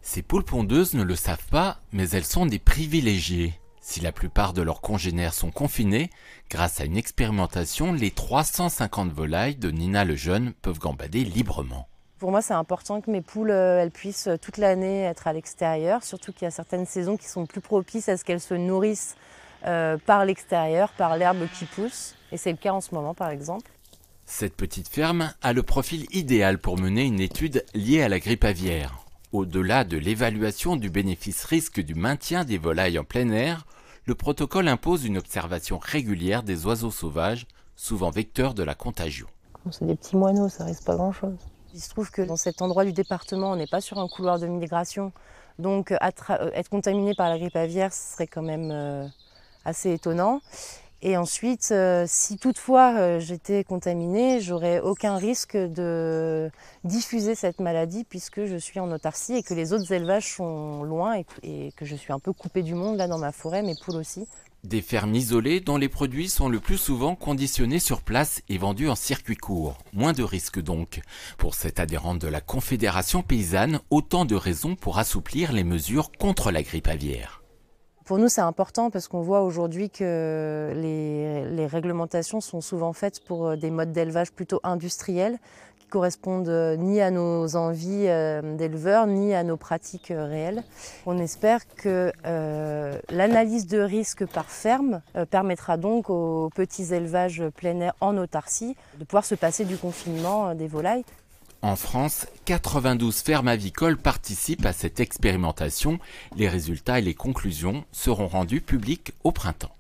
Ces poules pondeuses ne le savent pas, mais elles sont des privilégiées. Si la plupart de leurs congénères sont confinés, grâce à une expérimentation, les 350 volailles de Nina Lejeune peuvent gambader librement. Pour moi, c'est important que mes poules elles puissent toute l'année être à l'extérieur, surtout qu'il y a certaines saisons qui sont plus propices à ce qu'elles se nourrissent par l'extérieur, par l'herbe qui pousse. Et c'est le cas en ce moment, par exemple. Cette petite ferme a le profil idéal pour mener une étude liée à la grippe aviaire. Au-delà de l'évaluation du bénéfice-risque du maintien des volailles en plein air, le protocole impose une observation régulière des oiseaux sauvages, souvent vecteurs de la contagion. C'est des petits moineaux, ça risque pas grand-chose. Il se trouve que dans cet endroit du département, on n'est pas sur un couloir de migration. Donc être contaminé par la grippe aviaire, ce serait quand même assez étonnant. Et ensuite, si toutefois j'étais contaminée, j'aurais aucun risque de diffuser cette maladie puisque je suis en autarcie et que les autres élevages sont loin et que je suis un peu coupée du monde là dans ma forêt, mes poules aussi. Des fermes isolées dont les produits sont le plus souvent conditionnés sur place et vendus en circuit court. Moins de risques donc. Pour cette adhérente de la Confédération paysanne, autant de raisons pour assouplir les mesures contre la grippe aviaire. Pour nous, c'est important parce qu'on voit aujourd'hui que les réglementations sont souvent faites pour des modes d'élevage plutôt industriels qui correspondent ni à nos envies d'éleveurs ni à nos pratiques réelles. On espère que l'analyse de risque par ferme permettra donc aux petits élevages plein air en autarcie de pouvoir se passer du confinement des volailles. En France, 92 fermes avicoles participent à cette expérimentation. Les résultats et les conclusions seront rendus publics au printemps.